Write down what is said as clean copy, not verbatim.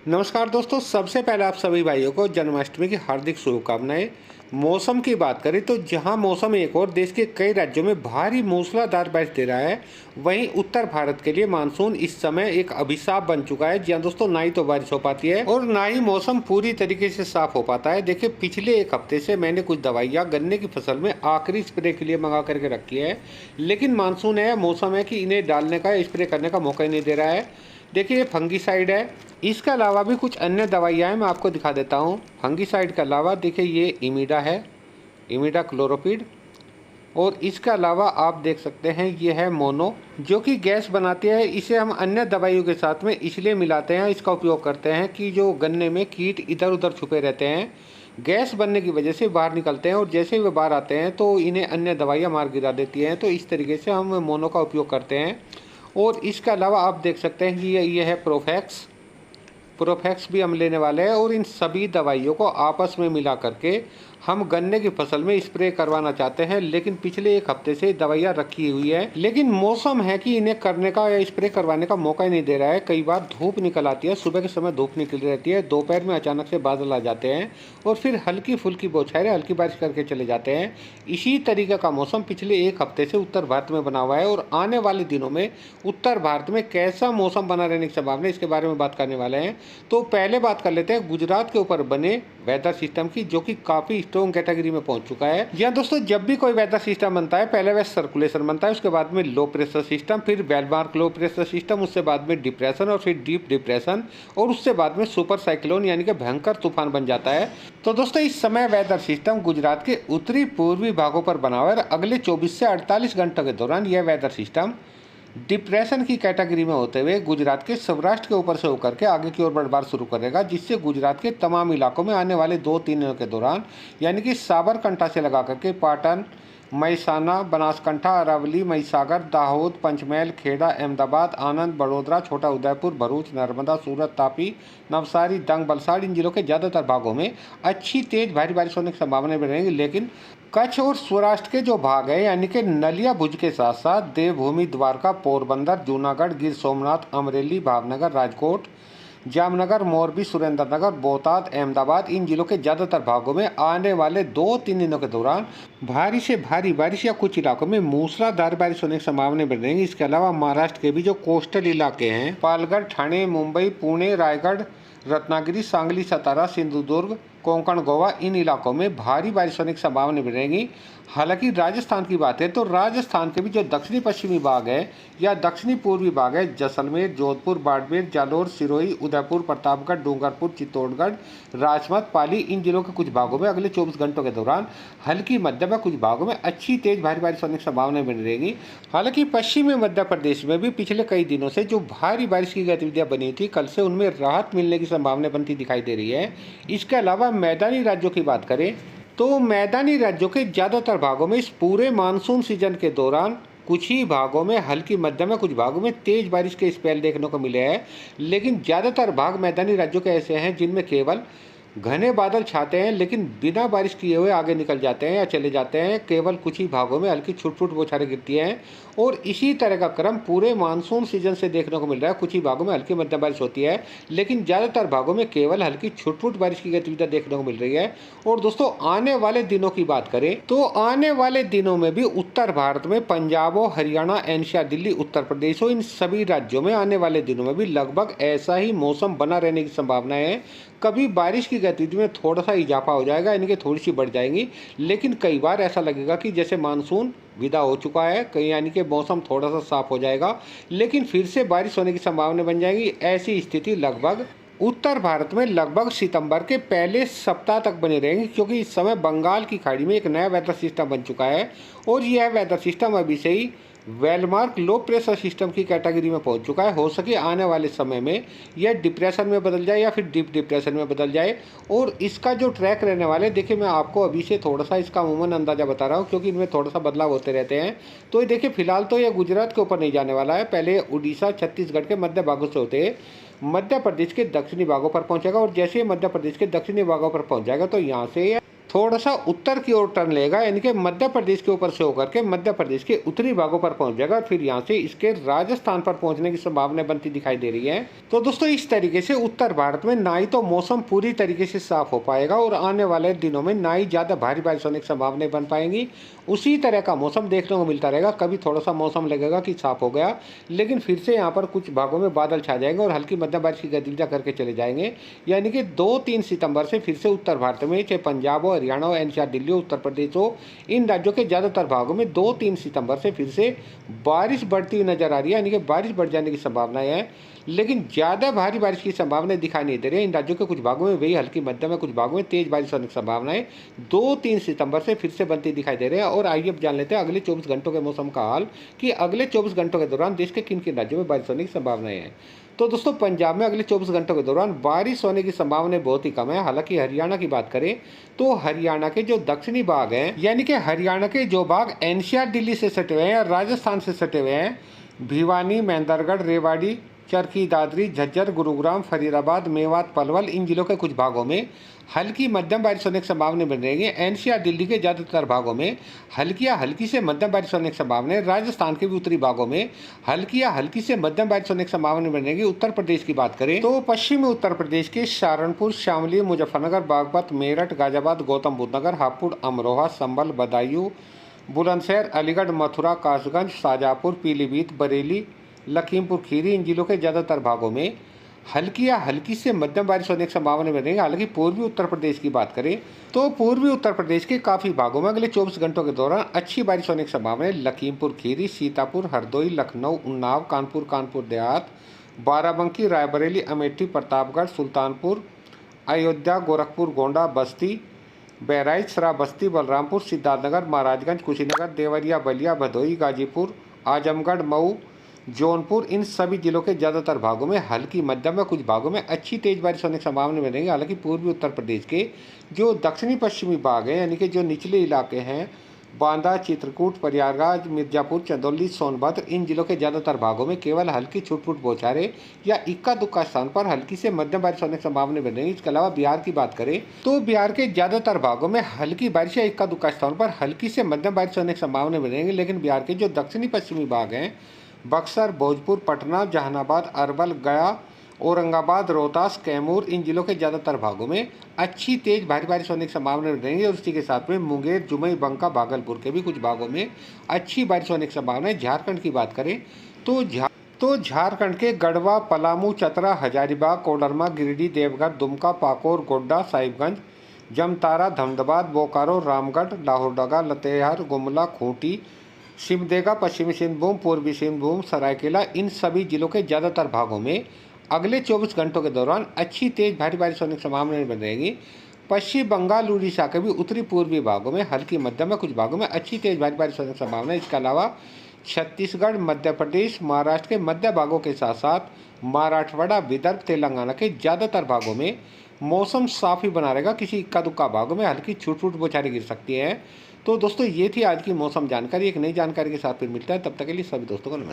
नमस्कार दोस्तों, सबसे पहले आप सभी भाइयों को जन्माष्टमी की हार्दिक शुभकामनाएं। मौसम की बात करें तो जहां मौसम एक और देश के कई राज्यों में भारी मूसलाधार बारिश दे रहा है, वहीं उत्तर भारत के लिए मानसून इस समय एक अभिशाप बन चुका है। जहां दोस्तों ना ही तो बारिश हो पाती है और ना ही मौसम पूरी तरीके से साफ हो पाता है। देखिए, पिछले एक हफ्ते से मैंने कुछ दवाइयाँ गन्ने की फसल में आखिरी स्प्रे के लिए मंगा करके रखी है, लेकिन मानसून है, मौसम है कि इन्हें डालने का, स्प्रे करने का मौका ही नहीं दे रहा है। देखिए, ये फंगीसाइड है। इसके अलावा भी कुछ अन्य दवाइयाँ हैं, मैं आपको दिखा देता हूँ। फंगीसाइड के अलावा देखिए, ये इमिडा है, इमिडा क्लोरोपिड। और इसके अलावा आप देख सकते हैं, ये है मोनो, जो कि गैस बनाती है। इसे हम अन्य दवाइयों के साथ में इसलिए मिलाते हैं, इसका उपयोग करते हैं कि जो गन्ने में कीट इधर उधर छुपे रहते हैं, गैस बनने की वजह से बाहर निकलते हैं, और जैसे ही वे बाहर आते हैं तो इन्हें अन्य दवाइयाँ मार गिरा देती हैं। तो इस तरीके से हम मोनो का उपयोग करते हैं। और इसके अलावा आप देख सकते हैं कि ये है प्रोफेक्स। प्रोफेक्स भी हम लेने वाले हैं, और इन सभी दवाइयों को आपस में मिला करके हम गन्ने की फसल में स्प्रे करवाना चाहते हैं। लेकिन पिछले एक हफ्ते से दवाइयाँ रखी हुई है, लेकिन मौसम है कि इन्हें करने का या स्प्रे करवाने का मौका ही नहीं दे रहा है। कई बार धूप निकल आती है, सुबह के समय धूप निकल रहती है, दोपहर में अचानक से बादल आ जाते हैं और फिर हल्की फुल्की बौछारें, हल्की बारिश करके चले जाते हैं। इसी तरीके का मौसम पिछले एक हफ्ते से उत्तर भारत में बना हुआ है, और आने वाले दिनों में उत्तर भारत में कैसा मौसम बना रहने की संभावना है, इसके बारे में बात करने वाले हैं। तो पहले बात कर लेते हैं गुजरात के ऊपर बने वेदर सिस्टम की, जो कि काफी स्ट्रॉन्ग कैटेगरी में पहुंच चुका है। जी हाँ दोस्तों, जब भी कोई वेदर सिस्टम बनता है, पहले वह सर्कुलेशन बनता है, उसके बाद में लो प्रेशर सिस्टम, फिर बेलमार्क लो प्रेशर सिस्टम, उससे बाद में डिप्रेशन, और फिर डीप डिप्रेशन, और उससे बाद में सुपर साइक्लोन यानी कि भयंकर तूफान बन जाता है। तो दोस्तों, इस समय वेदर सिस्टम गुजरात के उत्तरी पूर्वी भागों पर बना हुआ है। अगले 24 से 48 घंटों के दौरान यह वेदर सिस्टम डिप्रेशन की कैटेगरी में होते हुए गुजरात के सौराष्ट्र के ऊपर से होकर के आगे की ओर बढ़वार शुरू करेगा, जिससे गुजरात के तमाम इलाकों में आने वाले 2-3 दिनों के दौरान, यानी कि साबरकंठा से लगा करके पाटन, महसाना, बनासकांठा, अरावली, महिसागर, दाहोद, पंचमहल, खेड़ा, अहमदाबाद, आनंद, बड़ोदरा, छोटा उदयपुर, भरूच, नर्मदा, सूरत, तापी, नवसारी, दंग, वलसाड़, इन जिलों के ज़्यादातर भागों में अच्छी तेज भारी बारिश होने की संभावना भी रहेगी। लेकिन कच्छ और सौराष्ट्र के जो भाग है, यानी कि नलिया भुज के साथ साथ देवभूमि, द्वारका, पोरबंदर, जूनागढ़, गिर सोमनाथ, अमरेली, भावनगर, राजकोट, जामनगर, मोरबी, सुरेंद्रनगर, बोटाद, अहमदाबाद, इन जिलों के ज़्यादातर भागों में आने वाले 2-3 दिनों के दौरान भारी से भारी बारिश या कुछ इलाकों में मूसलाधार बारिश होने की संभावना बढ़ रहेगी। इसके अलावा महाराष्ट्र के भी जो कोस्टल इलाके हैं, पालघर, ठाणे, मुंबई, पुणे, रायगढ़, रत्नागिरी, सांगली, सतारा, सिंधुदुर्ग, कोंकण, गोवा, इन इलाकों में भारी बारिश होने की संभावना भी रहेगी। हालांकि राजस्थान की बात है तो राजस्थान के भी जो दक्षिणी पश्चिमी भाग है या दक्षिणी पूर्वी भाग है, जैसलमेर, जोधपुर, बाड़मेर, जालोर, सिरोही, उदयपुर, प्रतापगढ़, डूंगरपुर, चित्तौड़गढ़, राजमत, पाली, इन जिलों के कुछ भागों में अगले 24 घंटों के दौरान हल्की मध्यम व कुछ भागों में अच्छी तेज भारी बारिश होने की संभावना बनी रहेगी। हालांकि पश्चिमी मध्य प्रदेश में भी पिछले कई दिनों से जो भारी बारिश की गतिविधियां बनी थी, कल से उनमें राहत मिलने की संभावना बनती दिखाई दे रही है। इसके अलावा मैदानी राज्यों की बात करें तो मैदानी राज्यों के ज़्यादातर भागों में इस पूरे मानसून सीजन के दौरान कुछ ही भागों में हल्की मध्यम में, कुछ भागों में तेज बारिश के स्पेल देखने को मिले हैं। लेकिन ज़्यादातर भाग मैदानी राज्यों के ऐसे हैं जिनमें केवल घने बादल छाते हैं, लेकिन बिना बारिश किए हुए आगे निकल जाते हैं या चले जाते हैं। केवल कुछ ही भागों में हल्की छुट-फुट बौछारें गिरती हैं, और इसी तरह का क्रम पूरे मानसून सीजन से देखने को मिल रहा है। कुछ ही भागों में हल्की मध्यम बारिश होती है, लेकिन ज़्यादातर भागों में केवल हल्की छुट-फुट बारिश की गतिविधियां देखने को मिल रही है। और दोस्तों, आने वाले दिनों की बात करें तो आने वाले दिनों में भी उत्तर भारत में पंजाब, हरियाणा, एनसीआर, दिल्ली, उत्तर प्रदेश, इन सभी राज्यों में आने वाले दिनों में भी लगभग ऐसा ही मौसम बना रहने की संभावना है। कभी बारिश की गतिविधि में थोड़ा सा इजाफा हो जाएगा, यानी कि थोड़ी सी बढ़ जाएंगी, लेकिन कई बार ऐसा लगेगा कि जैसे मानसून विदा हो चुका है कहीं, यानी कि मौसम थोड़ा सा साफ हो जाएगा, लेकिन फिर से बारिश होने की संभावना बन जाएगी। ऐसी स्थिति लगभग उत्तर भारत में लगभग सितंबर के पहले सप्ताह तक बनी रहेंगी, क्योंकि इस समय बंगाल की खाड़ी में एक नया वेदर सिस्टम बन चुका है, और यह वेदर सिस्टम अभी से ही वेलमार्क लो प्रेशर सिस्टम की कैटेगरी में पहुंच चुका है। हो सके आने वाले समय में यह डिप्रेशन में बदल जाए या फिर डीप डिप्रेशन में बदल जाए। और इसका जो ट्रैक रहने वाले, देखिए मैं आपको अभी से थोड़ा सा इसका अमूमन अंदाज़ा बता रहा हूँ, क्योंकि इनमें थोड़ा सा बदलाव होते रहते हैं। तो ये देखिए, फिलहाल तो यह गुजरात के ऊपर नहीं जाने वाला है, पहले उड़ीसा, छत्तीसगढ़ के मध्य भागों से होते मध्य प्रदेश के दक्षिणी भागों पर पहुंचेगा, और जैसे ही मध्य प्रदेश के दक्षिणी भागों पर पहुंच जाएगा तो यहाँ से थोड़ा सा उत्तर की ओर टर्न लेगा, यानी कि मध्य प्रदेश के ऊपर से होकर के मध्य प्रदेश के उत्तरी भागों पर पहुंच जाएगा और फिर यहाँ से इसके राजस्थान पर पहुंचने की संभावना बनती दिखाई दे रही है। तो दोस्तों इस तरीके से उत्तर भारत में ना ही तो मौसम पूरी तरीके से साफ हो पाएगा और आने वाले दिनों में ना ही ज़्यादा भारी बारिश होने की संभावनाएं बन पाएंगी। उसी तरह का मौसम देखने को मिलता रहेगा। कभी थोड़ा सा मौसम लगेगा कि साफ हो गया, लेकिन फिर से यहाँ पर कुछ भागों में बादल छा जाएंगे और हल्की मध्यम बारिश की गतिविधियाँ करके चले जाएंगे। यानी कि 2-3 सितंबर से फिर से उत्तर भारत में, चाहे पंजाब हो, हरियाणा हो, एनसीआर, दिल्ली हो, उत्तर प्रदेश हो, इन राज्यों के ज़्यादातर भागों में 2-3 सितंबर से फिर से बारिश बढ़ती हुई नजर आ रही है। यानी कि बारिश बढ़ जाने की संभावनाएं हैं, लेकिन ज़्यादा भारी बारिश की संभावनाएं दिखाई नहीं दे रही है। इन राज्यों के कुछ भागों में वही हल्की मध्यम है, कुछ भागों में तेज बारिश होने की संभावनाएं 2-3 सितंबर से फिर से बनती दिखाई दे रही है। और आइए अब जान लेते हैं अगले 24 घंटों के मौसम का हाल, कि अगले 24 घंटों के दौरान देश के किन किन राज्यों में बारिश होने की संभावनाएं हैं। तो दोस्तों पंजाब में अगले 24 घंटों के दौरान बारिश होने की संभावना बहुत ही कम है। हालांकि हरियाणा की बात करें तो हरियाणा के जो दक्षिणी भाग हैं, यानी कि हरियाणा के जो भाग एनसीआर, दिल्ली से सटे हुए हैं और राजस्थान से सटे हुए हैं, भिवानी, मेंदरगढ़, रेवाड़ी, चरखी दादरी, झज्जर, गुरुग्राम, फरीदाबाद, मेवात, पलवल, इन जिलों के कुछ भागों में हल्की मध्यम बारिश होने की संभावना बन रही है। एनसीआर, दिल्ली के ज़्यादातर भागों में हल्की या हल्की से मध्यम बारिश होने की संभावना है। राजस्थान के भी उत्तरी भागों में हल्की या हल्की से मध्यम बारिश होने की संभावना बन रही है। उत्तर प्रदेश की बात करें तो पश्चिमी उत्तर प्रदेश के सहारनपुर, शामली, मुजफ्फरनगर, बागपत, मेरठ, गाजियाबाद, गौतम बुद्ध नगर, हापुड़, अमरोहा, संभल, बदायूं, बुलंदशहर, अलीगढ़, मथुरा, कासगंज, शाजापुर, पीलीभीत, बरेली, लखीमपुर खीरी, इन जिलों के ज़्यादातर भागों में हल्की या हल्की से मध्यम बारिश होने की संभावना बनेगी। हालांकि पूर्वी उत्तर प्रदेश की बात करें तो पूर्वी उत्तर प्रदेश के काफ़ी भागों में अगले 24 घंटों के दौरान अच्छी बारिश होने की संभावना है। लखीमपुर खीरी, सीतापुर, हरदोई, लखनऊ, उन्नाव, कानपुर देहात, बाराबंकी, रायबरेली, अमेठी, प्रतापगढ़, सुल्तानपुर, अयोध्या, गोरखपुर, गोंडा, बस्ती, बहराइच, श्रावस्ती, बलरामपुर, सिद्धार्थनगर, महाराजगंज, कुशीनगर, देवरिया, बलिया, भदोही, गाजीपुर, आजमगढ़, मऊ, जौनपुर, इन सभी जिलों के ज़्यादातर भागों में हल्की मध्यम व कुछ भागों में अच्छी तेज बारिश होने की संभावना बनेगी। हालांकि पूर्वी उत्तर प्रदेश के जो दक्षिणी पश्चिमी भाग हैं, यानी कि जो निचले इलाके हैं, बांदा, चित्रकूट, प्रयागराज, मिर्जापुर, चंदौली, सोनभद्र, इन जिलों के ज़्यादातर भागों में केवल हल्की छुट-पुट बौछारें या इक्का दुक्का स्थान पर हल्की से मध्यम बारिश होने की संभावना बनेगी। इसके अलावा बिहार की बात करें तो बिहार के ज़्यादातर भागों में हल्की बारिश या इक्का दुक्का स्थान पर हल्की से मध्यम बारिश होने की संभावना बनेगी। लेकिन बिहार के जो दक्षिणी पश्चिमी भाग हैं, बक्सर, भोजपुर, पटना, जहानाबाद, अरवल, गया, औरंगाबाद, रोहतास, कैमूर, इन जिलों के ज़्यादातर भागों में अच्छी तेज भारी बारिश होने की संभावना रहेगी। और इसी के साथ में मुंगेर, जुमई, बंका, भागलपुर के भी कुछ भागों में अच्छी बारिश होने की संभावना है। झारखंड की बात करें तो झारखंड के गढ़वा, पलामू, चतरा, हजारीबाग, कोडरमा, गिरिडीह, देवघर, दुमका, पाकुर, गोड्डा, साहिबगंज, जमतारा, धमदाबाद, बोकारो, रामगढ़, लाहौरदगा, लतेहर, गुमला, खूंटी, सिमडेगा, पश्चिमी सिंहभूम, पूर्वी सिंहभूम, सरायकेला, इन सभी जिलों के ज़्यादातर भागों में अगले 24 घंटों के दौरान अच्छी तेज भारी बारिश होने की संभावना बन रहेगी। पश्चिम बंगाल, उड़ीसा के भी उत्तरी पूर्वी भागों में हल्की मध्यम में कुछ भागों में अच्छी तेज भारी बारिश होने की संभावना है। इसके अलावा छत्तीसगढ़, मध्य प्रदेश, महाराष्ट्र के मध्य भागों के साथ साथ मराठवाड़ा, विदर्भ, तेलंगाना के ज़्यादातर भागों में मौसम साफ ही बना रहेगा। किसी इक्का दुक्का भागों में हल्की छूट बौछारें गिर सकती है। तो दोस्तों ये थी आज की मौसम जानकारी। एक नई जानकारी के साथ फिर मिलता है, तब तक के लिए सभी दोस्तों को नमस्कार।